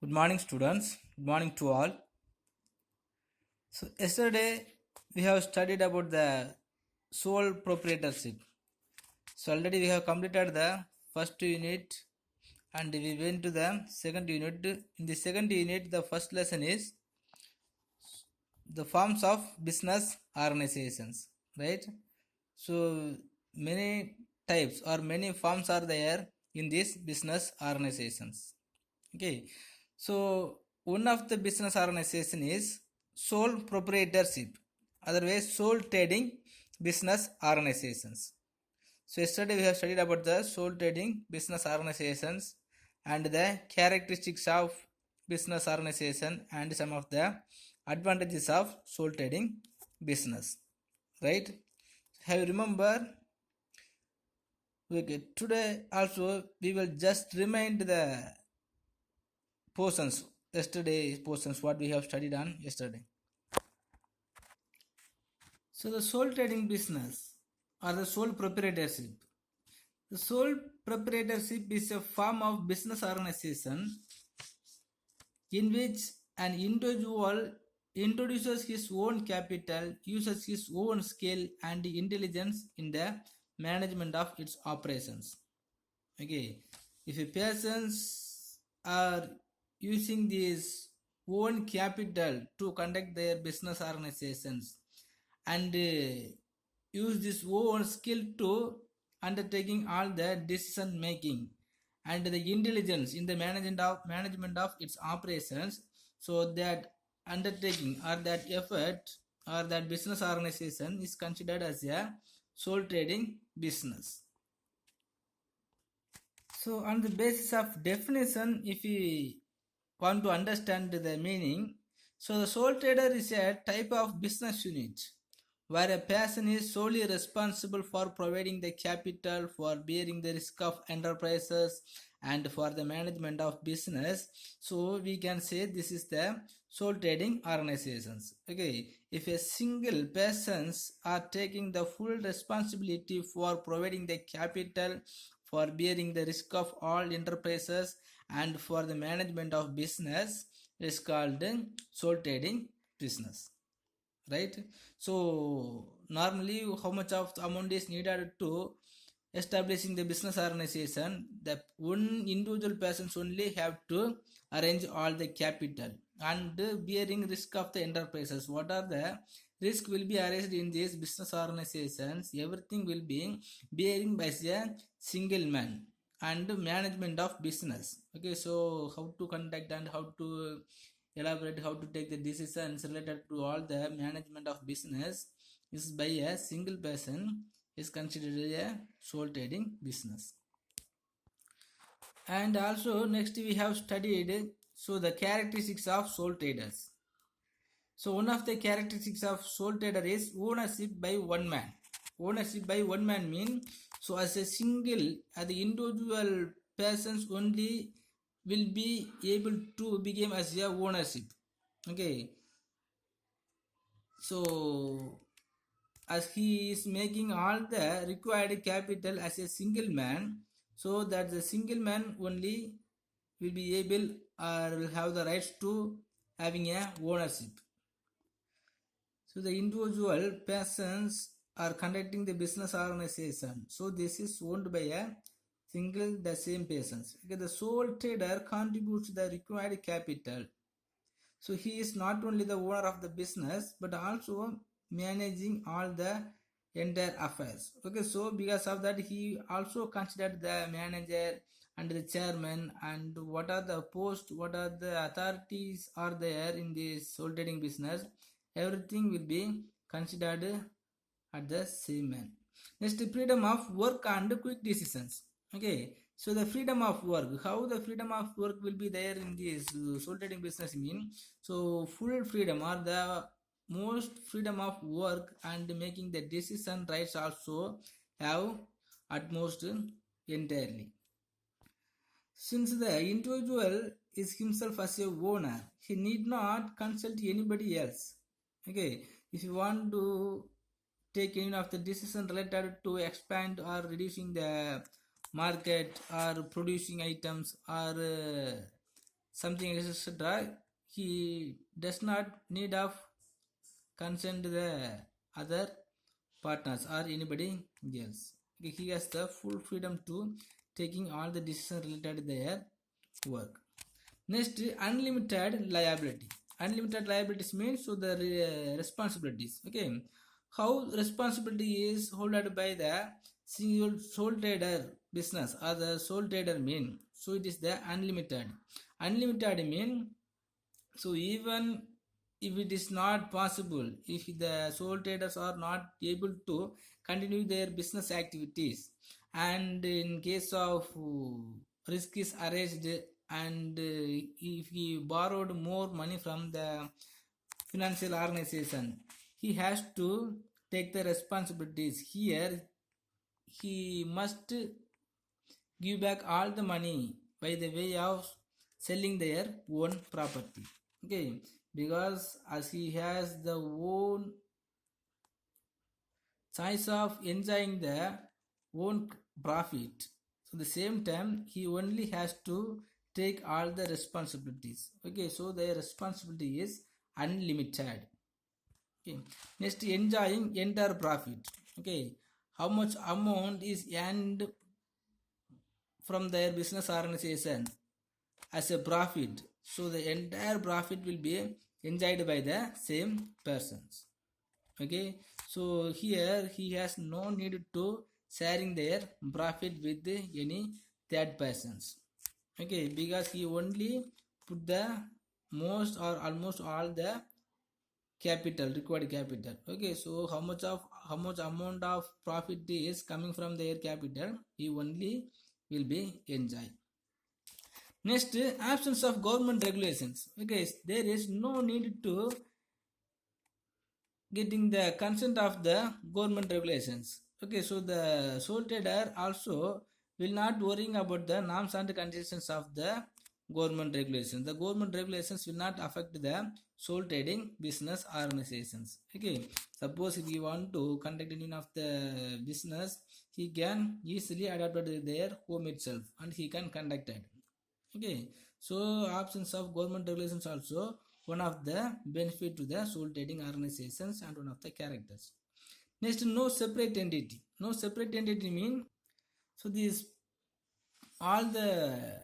Good morning, students. Good morning to all. So, yesterday we have studied about the sole proprietorship. So, already we have completed the first unit and we went to the second unit. In the second unit, the first lesson is the forms of business organizations, right? So, many types or many forms are there in these business organizations. Okay, so one of the business organization is sole proprietorship, otherwise sole trading business organizations. So yesterday we have studied about the sole trading business organizations and the characteristics of business organization and some of the advantages of sole trading business. Right? Have you remember? Okay, today also we will just remind the portions yesterday portions what we have studied on yesterday. So the sole trading business or the sole proprietorship. The sole proprietorship is a form of business organization in which an individual introduces his own capital, uses his own skill and intelligence in the management of its operations. Okay, if a persons are using this own capital to conduct their business organizations and use this own skill to undertaking all the decision making and the intelligence in the management of its operations, so that undertaking or that effort or that business organization is considered as a sole trading business. So on the basis of definition, if we want to understand the meaning, so the sole trader is a type of business unit where a person is solely responsible for providing the capital, for bearing the risk of enterprises and for the management of business. So we can say this is the sole trading organizations. Okay, if a single persons are taking the full responsibility for providing the capital, for bearing the risk of all enterprises and for the management of business, is called sole trading business, right? So normally how much of the amount is needed to establishing the business organization? The one individual persons only have to arrange all the capital and bearing risk of the enterprises. What are the risk will be arranged in these business organizations? Everything will be bearing by a single man and management of business. Okay, so how to conduct and how to elaborate, how to take the decisions related to all the management of business is by a single person is considered a sole trading business. And also next we have studied so the characteristics of sole traders. So one of the characteristics of sole trader is ownership by one man. Ownership by one man means, so as a single, as the individual persons only will be able to become as a ownership. Okay, so as he is making all the required capital as a single man, so that the single man only will be able or will have the rights to having a ownership. So the individual persons are conducting the business organization, so this is owned by a single the same persons. Okay, the sole trader contributes the required capital, so he is not only the owner of the business but also managing all the entire affairs. Okay, so because of that he also considered the manager and the chairman and what are the post, what are the authorities are there in this sole trading business. Everything will be considered at the same man. Next, freedom of work and quick decisions. Okay, so the freedom of work, how the freedom of work will be there in this sole trading business mean, so full freedom or the most freedom of work and making the decision rights also have utmost entirely. Since the individual is himself as a owner, he need not consult anybody else. Okay, if you want to take any of the decision related to expand or reducing the market or producing items or something etc. He does not need of consent to the other partners or anybody else. He has the full freedom to taking all the decisions related to their work. Next, unlimited liability. Unlimited liabilities means so the responsibilities. Okay, how responsibility is held by the single sole trader business or the sole trader mean. So it is the unlimited. Unlimited mean so even if it is not possible, if the sole traders are not able to continue their business activities, and in case of risk is arranged, and if he borrowed more money from the financial organization, he has to take the responsibilities. Here he must give back all the money by the way of selling their own property. Okay, because as he has the own choice of enjoying the own profit, so the same time he only has to take all the responsibilities. Okay, so the responsibility is unlimited. Okay, next, enjoying entire profit. Okay, how much amount is earned from their business organization as a profit, so the entire profit will be enjoyed by the same persons. Okay, so here he has no need to sharing their profit with any third persons. Okay, because he only put the most or almost all the capital, required capital. Okay, so how much amount of profit is coming from their capital, he only will be enjoy. Next, absence of government regulations. Okay, there is no need to getting the consent of the government regulations. Okay, so the sole trader also will not worrying about the norms and conditions of the government regulations. The government regulations will not affect the sole trading business organizations. Okay, suppose if you want to conduct any of the business, he can easily adapt to their home itself and he can conduct it. Okay, so absence of government regulations also one of the benefit to the sole trading organizations and one of the characters. Next, no separate entity. No separate entity mean so these all the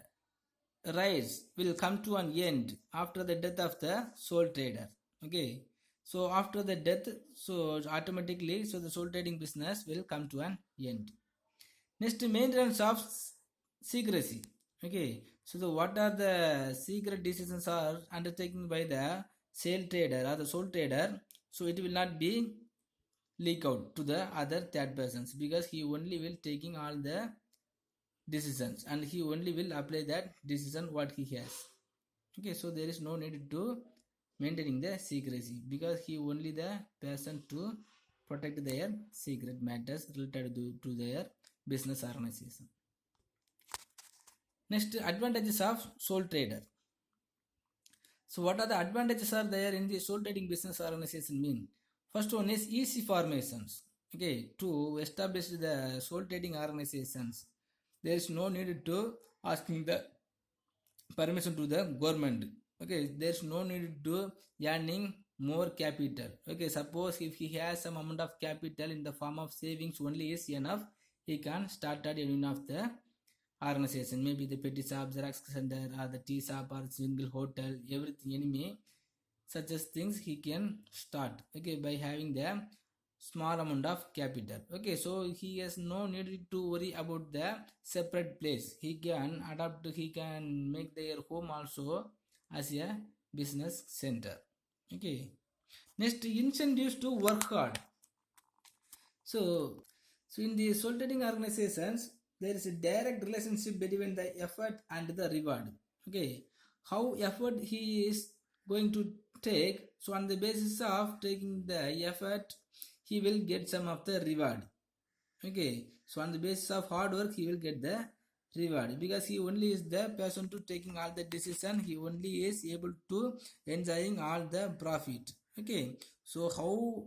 rights will come to an end after the death of the sole trader. Okay, so after the death, so automatically so the sole trading business will come to an end. Next, maintenance of secrecy. Okay, so what are the secret decisions are undertaken by the sale trader or the sole trader, so it will not be leak out to the other third persons, because he only will taking all the decisions and he only will apply that decision what he has. Okay, so there is no need to maintaining the secrecy, because he only the person to protect their secret matters related to their business organization. Next, advantages of sole trader. So what are the advantages are there in the sole trading business organization mean? First one is easy formations. Okay, to establish the sole trading organizations, there is no need to asking the permission to the government. Okay, there's no need to earning more capital. Okay, suppose if he has some amount of capital in the form of savings only is enough, he can start at any of the organization, maybe the petty shop, xerox center, or the tea shop, or single hotel, everything, enemy such as things he can start. Okay, by having the small amount of capital. Okay, so he has no need to worry about the separate place. He can adapt, he can make their home also as a business center. Okay, next, incentives to work hard. So in the sole trading organizations, there is a direct relationship between the effort and the reward. Okay, how effort he is going to take, so on the basis of taking the effort, he will get some of the reward. Okay, so on the basis of hard work, he will get the reward, because he only is the person to taking all the decision, he only is able to enjoying all the profit. Okay, so how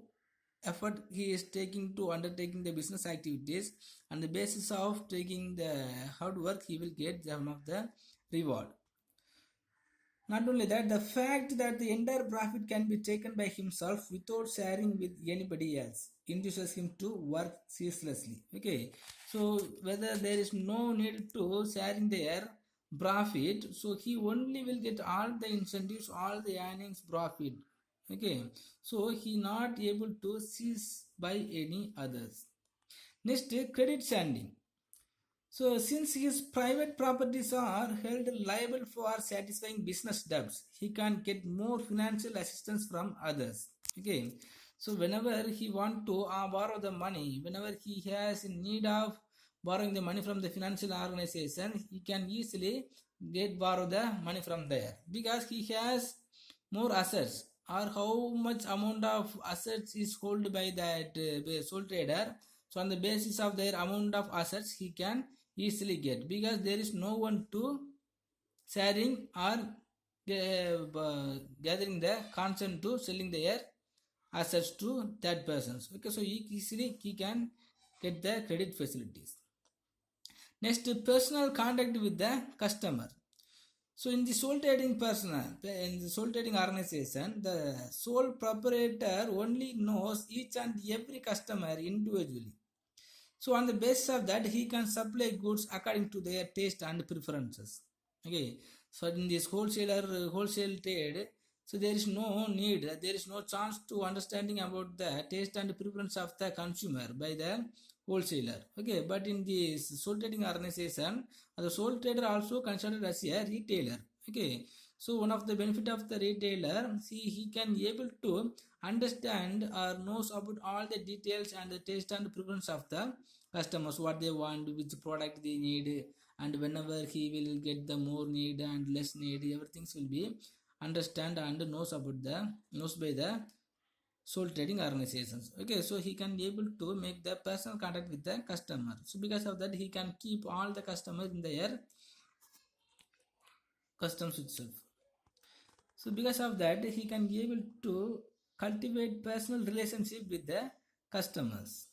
effort he is taking to undertaking the business activities, on the basis of taking the hard work, he will get some of the reward. Not only that, the fact that the entire profit can be taken by himself without sharing with anybody else induces him to work ceaselessly. Okay, so whether there is no need to sharing their profit, so he only will get all the incentives, all the earnings, profit. Okay, so he not able to cease by any others. Next, credit standing. So, since his private properties are held liable for satisfying business debts, he can get more financial assistance from others. Okay, so whenever he want to borrow the money, whenever he has in need of borrowing the money from the financial organization, he can easily get borrow the money from there because he has more assets, or how much amount of assets is held by that sole trader. So on the basis of their amount of assets, he can easily get, because there is no one to sharing or gathering the consent to selling their assets to that persons. Okay, so easily he can get the credit facilities. Next, personal contact with the customer. So in the sole trading personnel, in the sole trading organization, the sole proprietor only knows each and every customer individually. So on the basis of that, he can supply goods according to their taste and preferences. Okay, so in this wholesale trade, so there is no need, there is no chance to understanding about the taste and preference of the consumer by the wholesaler. Okay, but in this sole trading organization, the sole trader also considered as a retailer. Okay, so one of the benefit of the retailer, see, he can able to understand or knows about all the details and the taste and preference of the customers, what they want, which product they need, and whenever he will get the more need and less need, everything will be understand and knows by the sole trading organizations. Okay, so he can able to make the personal contact with the customer. So because of that, he can keep all the customers in their customs itself. So because of that, he can be able to cultivate personal relationship with the customers.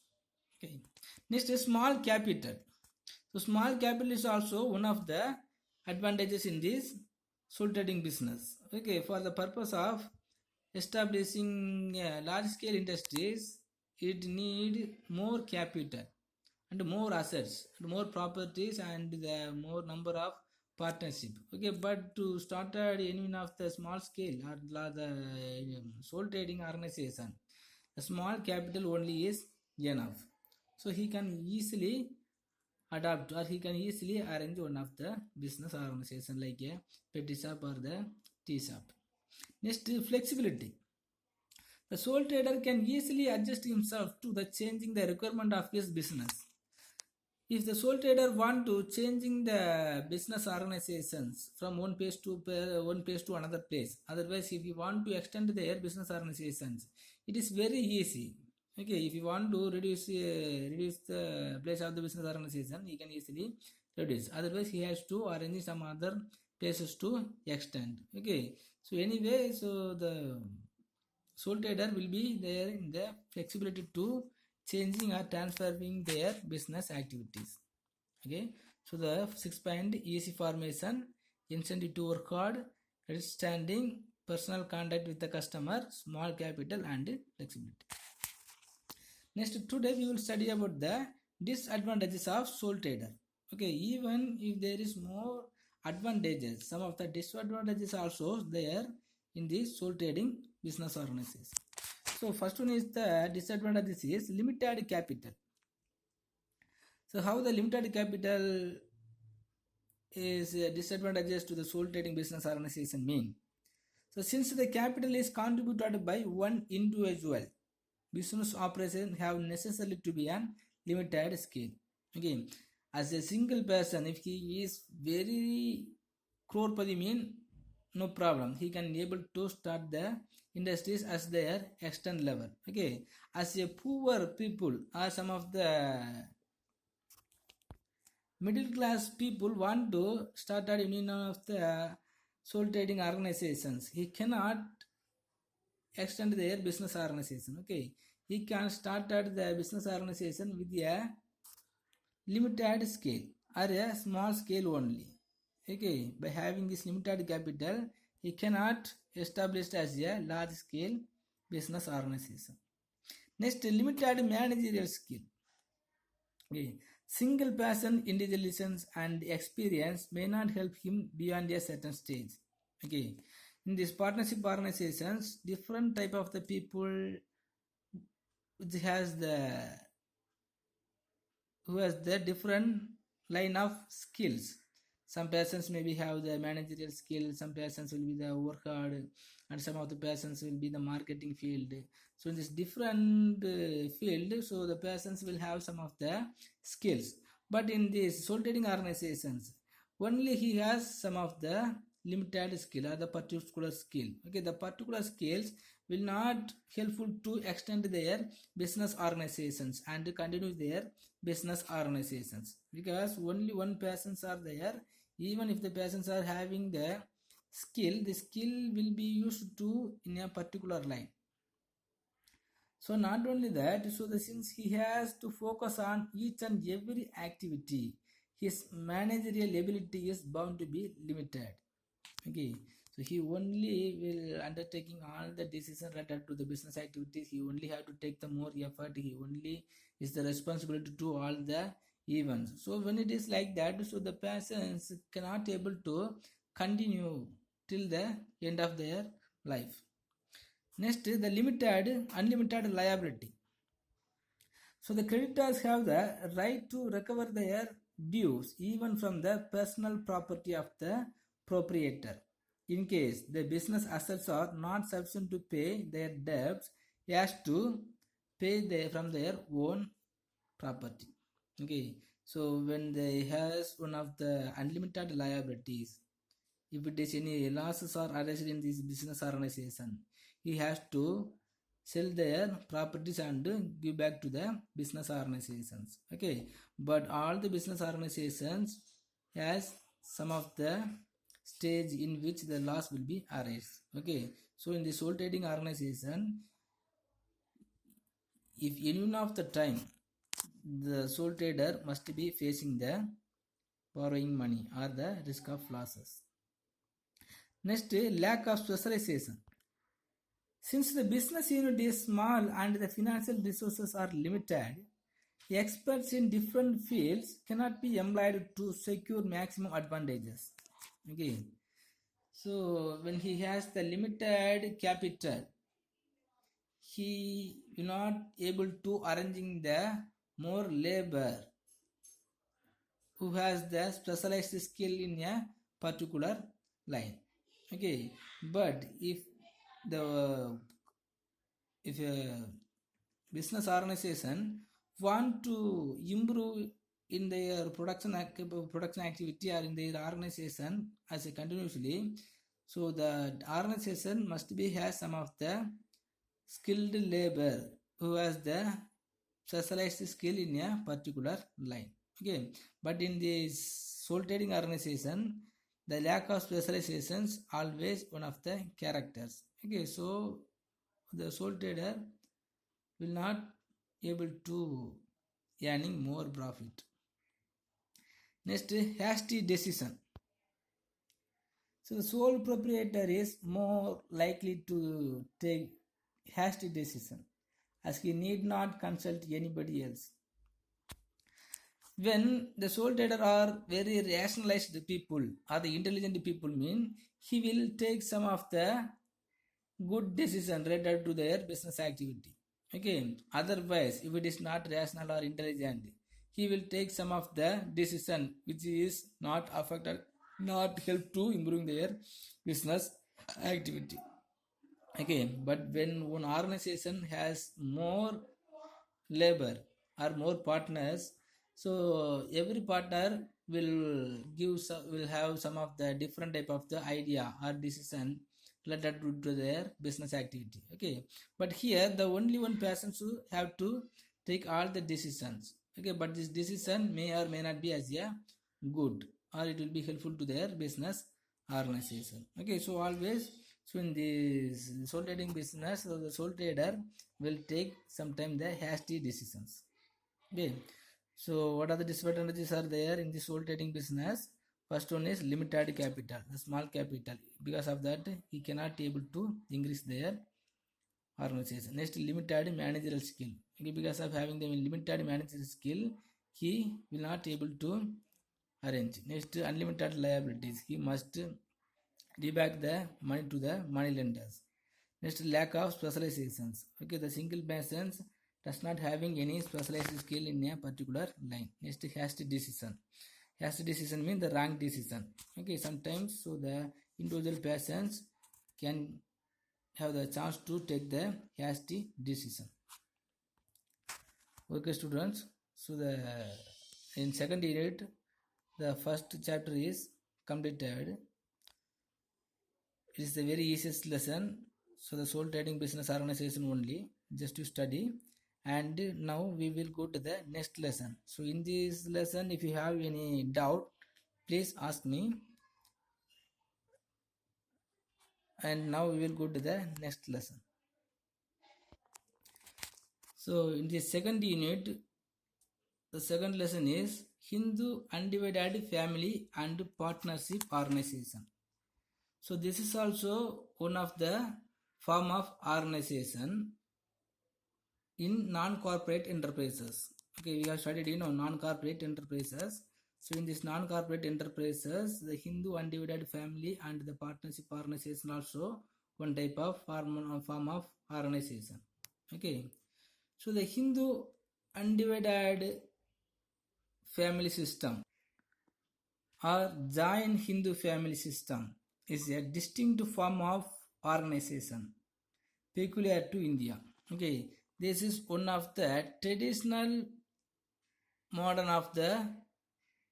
Okay, next is small capital. So small capital is also one of the advantages in this sole trading business. Okay, for the purpose of establishing large scale industries, it need more capital and more assets and more properties and the more number of partnership. Okay, but to start any of the small scale or the sole trading organization, the small capital only is enough. So he can easily adapt, or he can easily arrange one of the business organization like a petty shop or the tea shop. Next, flexibility. The sole trader can easily adjust himself to the changing the requirement of his business. If the sole trader want to changing the business organizations from one place to another place, otherwise if you want to extend their business organizations, it is very easy. Okay, if you want to reduce the place of the business organization, he can easily reduce. Otherwise, he has to arrange some other places to extend. Okay, so anyway, so the sole trader will be there in the flexibility to changing or transferring their business activities. Okay, so the 6 point EC formation, incentive to work hard, credit standing, personal contact with the customer, small capital and flexibility. Next, today we will study about the disadvantages of sole trader. Okay, even if there is more advantages, some of the disadvantages also there in the sole trading business organization. So first one is the disadvantages is limited capital. So how the limited capital is disadvantages to the sole trading business organization mean? So since the capital is contributed by one individual, business operations have necessarily to be on limited scale. Again, as a single person, if he is very crorepati mean, no problem, he can able to start the industries as their extent level. Okay, as a poor people or some of the middle class people want to start at any of the sole trading organizations, he cannot extend their business organization. Okay, he can start at the business organization with a limited scale or a small scale only. Okay, by having this limited capital, he cannot establish as a large scale business organization. Next, limited managerial skill. Okay. Single person intelligence and experience may not help him beyond a certain stage. Okay. In these partnership organizations, different type of the people which has the who has the different line of skills. Some persons maybe have the managerial skill, some persons will be the work hard, and some of the persons will be the marketing field. So in this different field, so the persons will have some of the skills. But in these sole trading organizations, only he has some of the limited skill or the particular skill. Okay, the particular skills will not helpful to extend their business organizations and continue their business organizations, because only one persons are there. Even if the persons are having the skill will be used to in a particular line. So not only that, so since he has to focus on each and every activity, his managerial ability is bound to be limited. Okay, so he only will undertaking all the decisions related to the business activities. He only have to take the more effort. He only is the responsibility to do all the events. So when it is like that, so the persons cannot able to continue till the end of their life. Next, the unlimited liability. So the creditors have the right to recover their dues even from the personal property of the proprietor. In case the business assets are not sufficient to pay their debts, he has to pay from their own property. Okay, so when they has one of the unlimited liabilities, if it is any losses are arising in this business organization, he has to sell their properties and give back to the business organizations. Okay, but all the business organizations has some of the stage in which the loss will be arise. Okay, so in the sole trading organization, if any of the time the sole trader must be facing the borrowing money or the risk of losses. Next, lack of specialization. Since the business unit is small and the financial resources are limited, experts in different fields cannot be employed to secure maximum advantages. Okay, so when he has the limited capital, he will not able to arranging the more labor who has the specialized skill in a particular line. Okay, but the if a business organization want to improve in their production activity or in their organization as a continuously, so the organization must be has some of the skilled labor who has the specialized skill in a particular line. Okay, but in this sole trading organization, the lack of specializations always one of the characters. Okay, so the sole trader will not able to earning more profit. Next, hasty decision. So the sole proprietor is more likely to take hasty decision as he need not consult anybody else. When the sole trader are very rationalized people or the intelligent people, mean he will take some of the good decision related to their business activity. Okay, otherwise if it is not rational or intelligent, he will take some of the decision which is not affected, not help to improving their business activity. Okay, but when one organization has more labor or more partners, so every partner will have some of the different type of the idea or decision related to their business activity. Okay, but here the only one person should have to take all the decisions. Okay, but this decision may or may not be as a good, or it will be helpful to their business organization. Okay, so always, so in this sole trading business, so the sole trader will take sometime the hasty decisions. Okay, so what are the disadvantages are there in the sole trading business? First one is limited capital, the small capital. Because of that, he cannot able to increase their organization. Next, limited managerial skill. Okay, because of having the limited managerial skill, he will not able to arrange. Next, unlimited liabilities. He must reback the money to the money lenders. Next, lack of specializations. Okay, the single person does not having any specialized skill in a particular line. Next, hasty decision. Hasty decision means the wrong decision. Okay, sometimes so the individual persons can have the chance to take the hasty decision. Okay, students. So the in second unit, the first chapter is completed. It is the very easiest lesson. So the sole trading business organization only, just to study. And now we will go to the next lesson. So in this lesson, if you have any doubt, please ask me. And now we will go to the next lesson. So in the second unit, the second lesson is Hindu Undivided Family and Partnership Organization. So this is also one of the form of organization in non-corporate enterprises. Okay, we have studied non-corporate enterprises. So in this non-corporate enterprises, the Hindu Undivided Family and the Partnership Organization also one type of form of organization. Okay, so the Hindu Undivided Family System or Jain Hindu Family System is a distinct form of organization peculiar to India. Okay, this is one of the traditional modern of the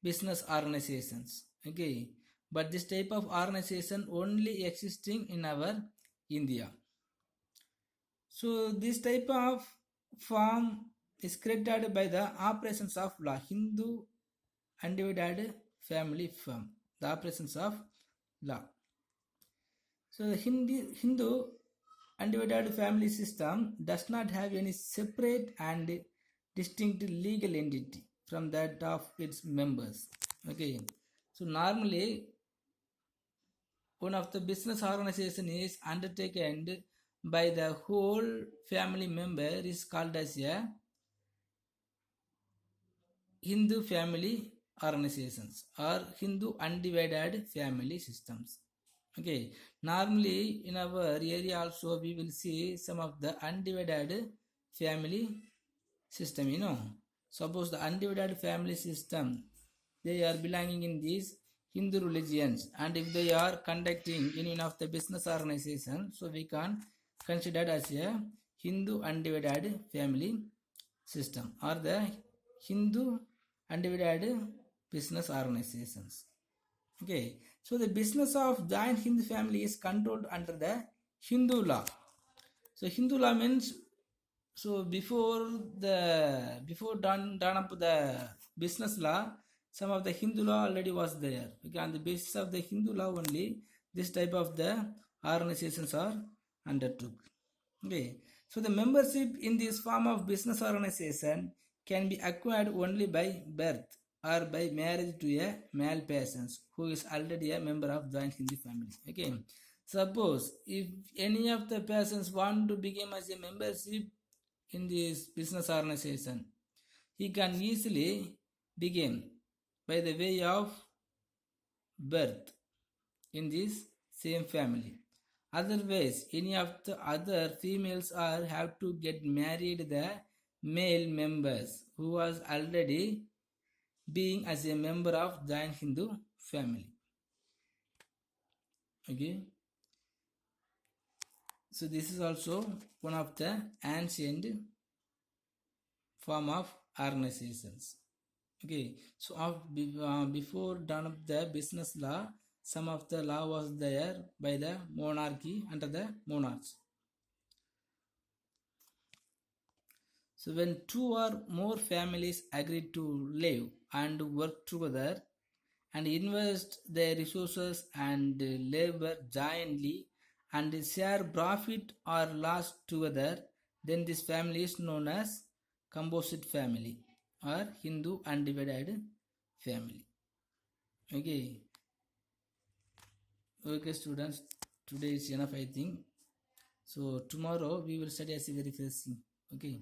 business organizations. Okay, but this type of organization only existing in our India. So this type of form is created by the operations of law, Hindu Undivided Family Firm, the operations of law. So the Hindu Undivided Family System does not have any separate and distinct legal entity from that of its members. Okay, so normally one of the business organization is undertaken by the whole family member is called as a Hindu family organizations or Hindu undivided family systems. Okay, normally in our area also we will see some of the undivided family system. Suppose the undivided family system, they are belonging in these Hindu religions, and if they are conducting in one of the business organization, so we can consider as a Hindu undivided family system or the Hindu undivided business organizations. Okay, so the business of giant Hindu family is controlled under the Hindu law. So Hindu law means, so before done up the business law, some of the Hindu law already was there. Okay, on the basis of the Hindu law only, this type of the organizations are undertook. Okay, so the membership in this form of business organization can be acquired only by birth or by marriage to a male person who is already a member of joint Hindu family. Okay, suppose if any of the persons want to become as a membership in this business organization, he can easily begin by the way of birth in this same family. Otherwise, any of the other females are have to get married the male members who was already being as a member of Jain Hindu family. Okay. So this is also one of the ancient form of organizations. Okay. So before done up the business law, some of the law was there by the monarchy under the monarchs. So when two or more families agree to live and work together and invest their resources and labor jointly and share profit or loss together, then this family is known as composite family or Hindu undivided family. Okay, Okay, students, today is enough, I think. So tomorrow we will study as a very first thing. Okay.